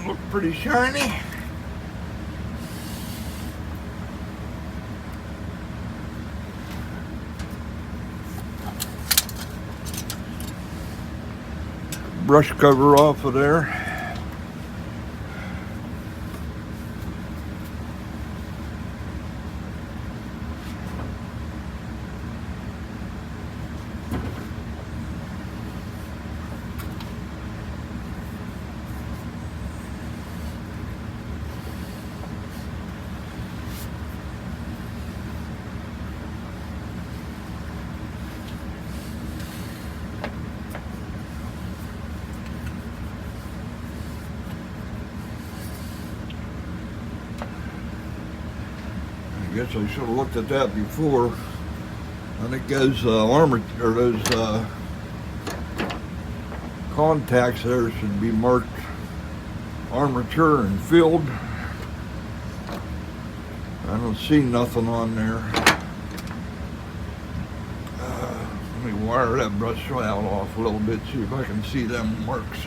Look pretty shiny. Brush cover off of there. I guess I should have looked at that before. I think those armor or those contacts there should be marked armature and filled. I don't see nothing on there. Let me wire that brush out off a little bit, see if I can see them marks.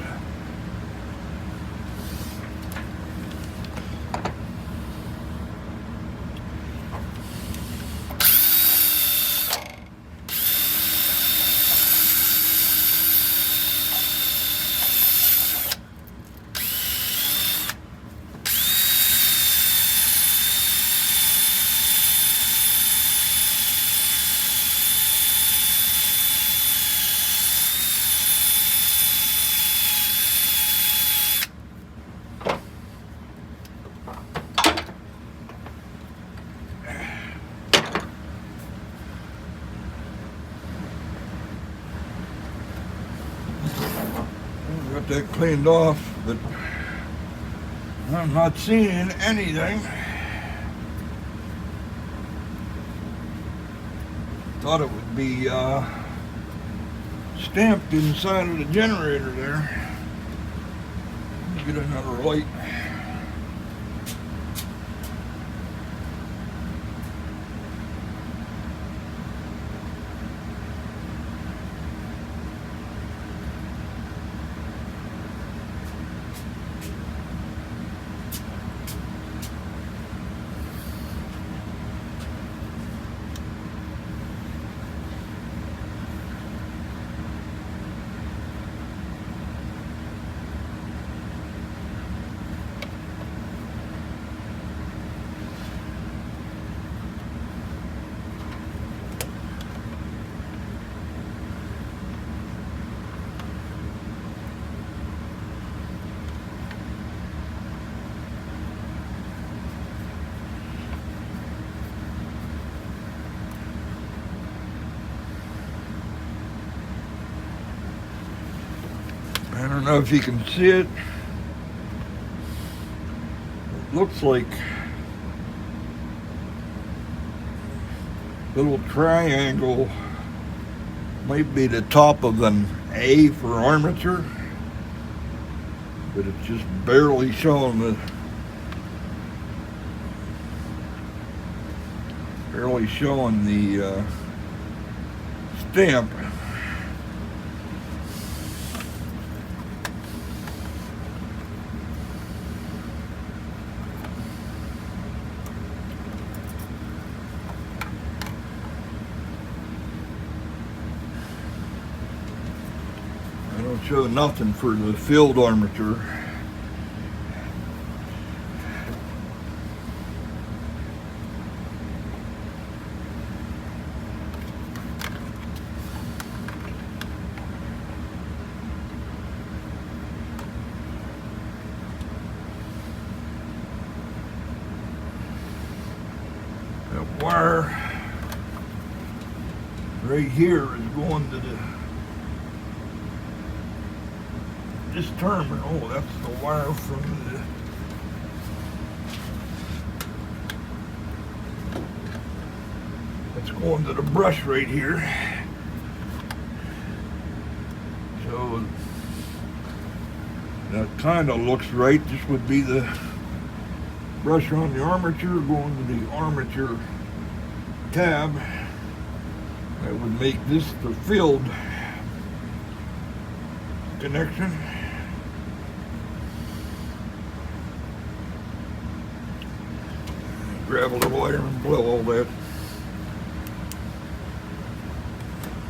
Got that cleaned off, but I'm not seeing anything. Thought it would be stamped inside of the generator there. Get another light. I don't know if you can see it. It looks like a little triangle might be the top of an A for armature, but it's just barely showing the stamp. Show nothing for the filled armature. That wire right here is going to this terminal. That's the wire from that's going to the brush right here. So that kind of looks right. This would be the brush on the armature going to the armature tab. That would make this the filled connection. grab a little iron and blow all that.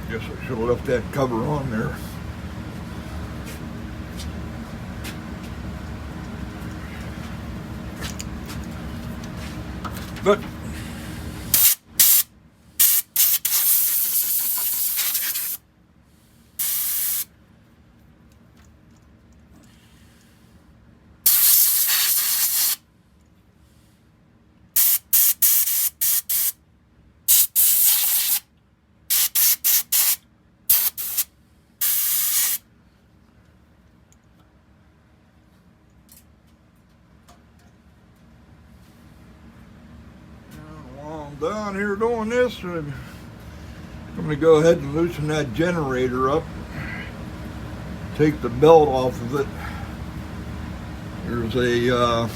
Guess I should have left that cover on there. But down here doing this, I'm going to go ahead and loosen that generator up, take the belt off of it. There's a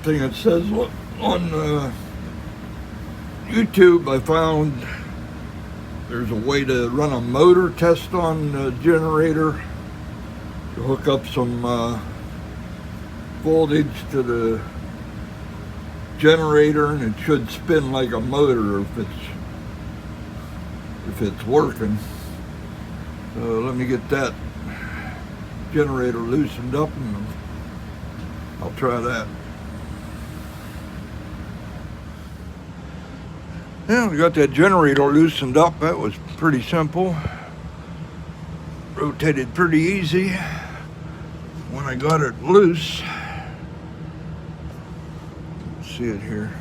thing that says on YouTube, I found there's a way to run a motor test on the generator, to hook up some voltage to the generator, and it should spin like a motor if it's working. So let me get that generator loosened up and I'll try that. Yeah, we got that generator loosened up. That was pretty simple. Rotated pretty easy when I got it loose. See it here.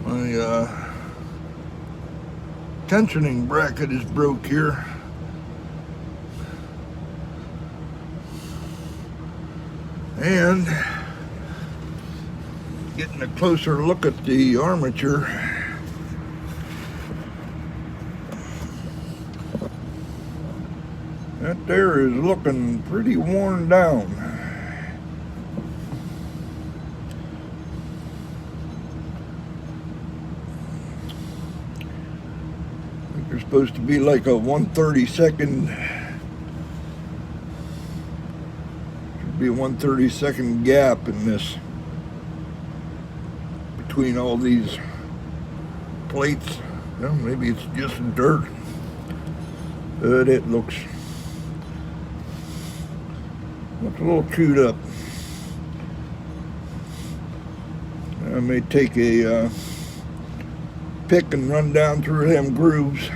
My tensioning bracket is broke here. And getting a closer look at the armature. That there is looking pretty worn down. There's supposed to be like a 1/32nd, should be a 1/32nd gap in this, between all these plates. Well, maybe it's just dirt, but it looks a little chewed up. I may take a pick and run down through them grooves,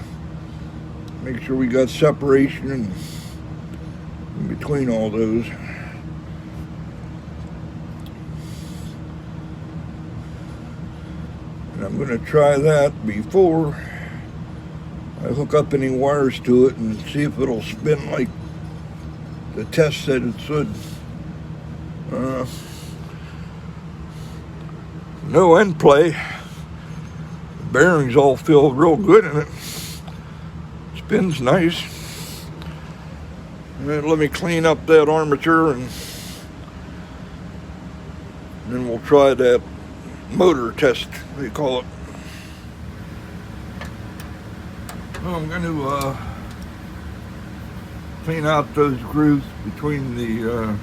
make sure we got separation in between all those. And I'm going to try that before I hook up any wires to it and see if it'll spin like the test said it should. No end play. The bearings all feel real good in it. Spins nice. And then let me clean up that armature and then we'll try that motor test, what do you call it. Well, I'm going to clean out those grooves between the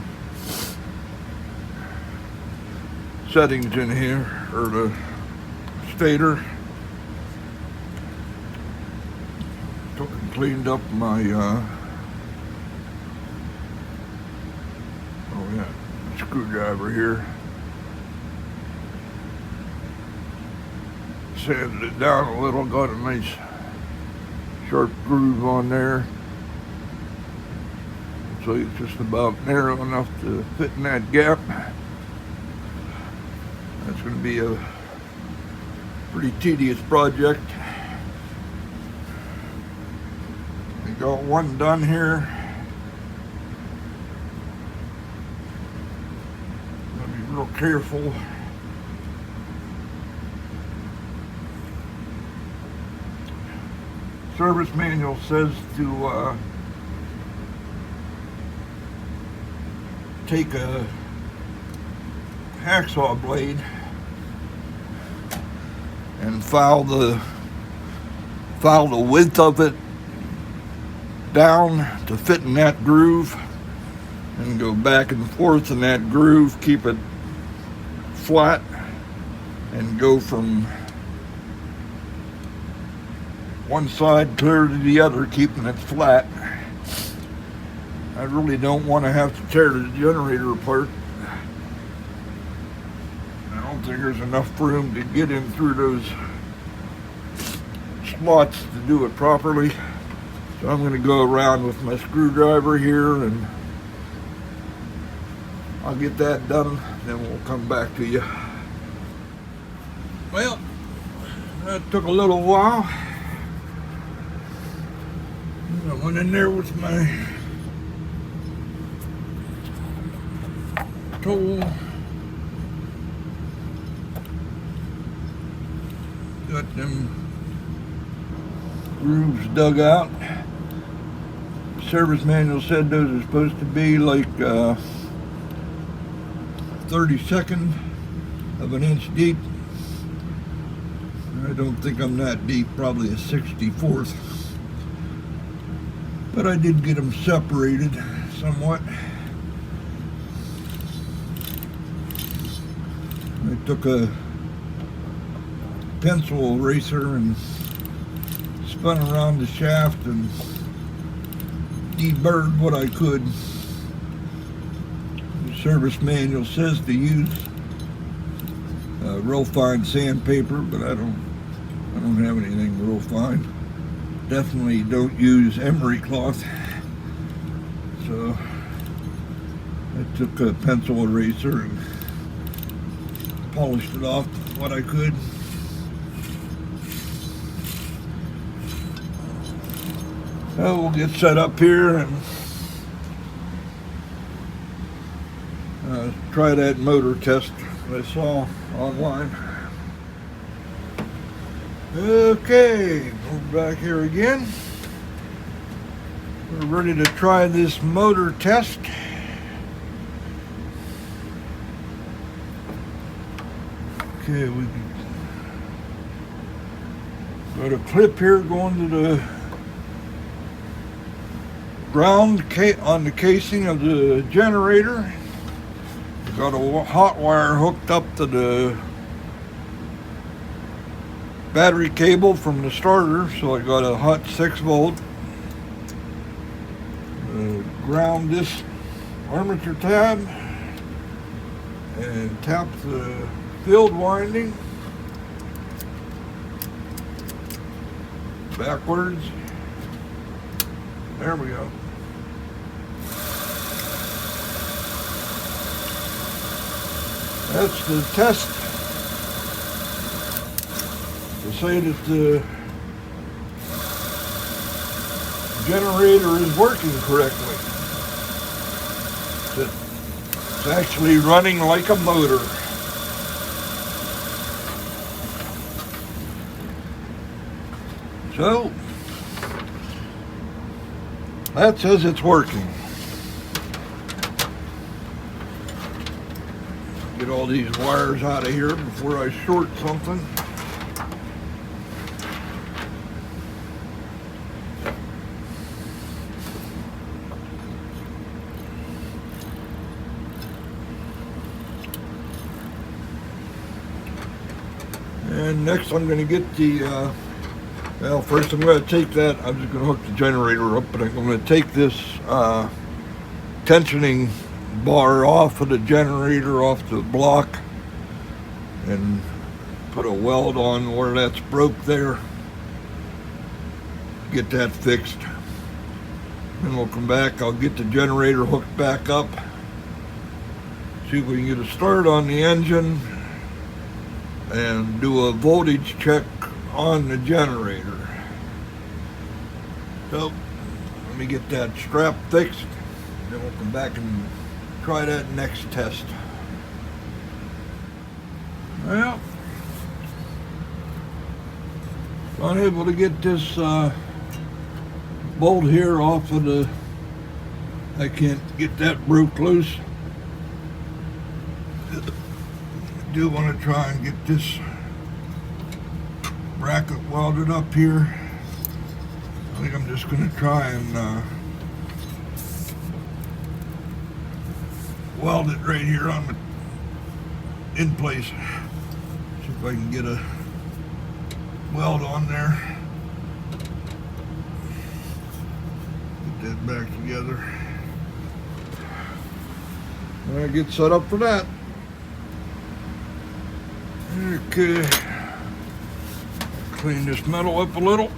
settings in here, or the stator. Took and cleaned up my screwdriver here. Sanded it down a little, got a nice sharp groove on there. So it's just about narrow enough to fit in that gap. That's going to be a pretty tedious project. We got one done here. Gotta be real careful. Service manual says to take a hacksaw blade and file the width of it down to fit in that groove, and go back and forth in that groove, keep it flat, and go from one side clear to the other, keeping it flat. I really don't want to have to tear the generator apart. I don't think there's enough room to get in through those slots to do it properly. So I'm going to go around with my screwdriver here, and I'll get that done, then we'll come back to you. Well, that took a little while. I went in there with my tool. Got them grooves dug out. Service manual said those are supposed to be like 32nd of an inch deep. I don't think I'm that deep, probably a 64th. But I did get them separated somewhat. I took a pencil eraser and spun around the shaft and deburred what I could. The service manual says to use real fine sandpaper, but I don't have anything real fine. Definitely don't use emery cloth. So I took a pencil eraser and polished it off what I could. So we'll get set up here and try that motor test that I saw online. Okay, we're back here again. We're ready to try this motor test. Okay, we got a clip here going to the ground on the casing of the generator. We've got a hot wire hooked up to the battery cable from the starter, so I got a hot 6 volt. Ground this armature tab and tap the field winding backwards. There we go. That's the test to say that the generator is working correctly. It's actually running like a motor. So that says it's working. Get all these wires out of here before I short something. And next I'm going to get the, well, first I'm going to take that, I'm just going to hook the generator up, but I'm going to take this tensioning bar off of the generator, off the block, and put a weld on where that's broke there. Get that fixed. Then we'll come back, I'll get the generator hooked back up, see if we can get a start on the engine, and do a voltage check on the generator. So let me get that strap fixed, and then we'll come back and try that next test. Well, unable to get this bolt here off of the, I can't get that broke loose. I do want to try and get this bracket welded up here. I think I'm just going to try and weld it right here on the in place. See if I can get a weld on there. Get that back together. And I get set up for that. Okay. Clean this metal up a little.